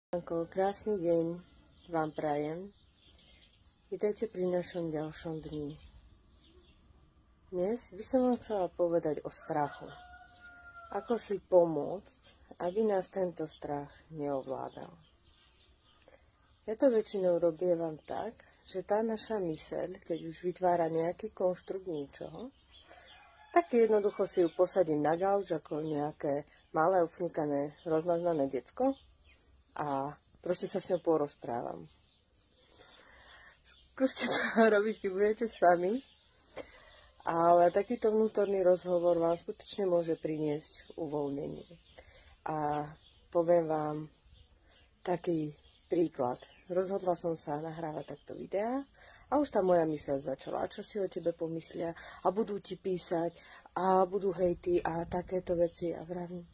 Krásny deň vám prajem. Vítajte pri našom ďalšom dni. Dnes by som vám chcela povedať o strachu. Ako si pomôcť, aby nás tento strach neovládal. Ja to väčšinou robievam tak, že tá naša myseľ, keď už vytvára nejaký konštrukt niečoho, tak jednoducho si ju posadím na gauč ako nejaké malé ufnikané rozmaznané decko a proste sa s ňou porozprávam. Skúste to robiť, keď budete sami, ale takýto vnútorný rozhovor vám skutočne môže priniesť uvoľnenie. A poviem vám taký príklad. Rozhodla som sa nahrávať takto videá a už tá moja myseľ začala. A čo si o tebe pomyslia? A budú ti písať a budú hejty a takéto veci. A vravím,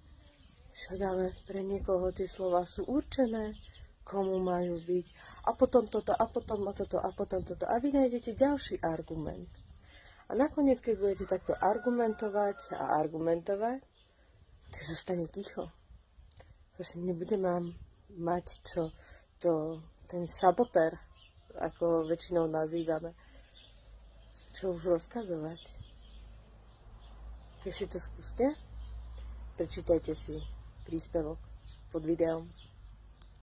však ale pre niekoho tie slova sú určené, komu majú byť. A potom toto, a potom toto, a potom toto. A vy nájdete ďalší argument. A nakoniec, keď budete takto argumentovať a argumentovať, tak zostane ticho. Proste nebude vám mať ten sabotér, ako väčšinou nazývame, čo už rozkazovať. Tak si to skúste. Prečítajte si príspevok pod videom.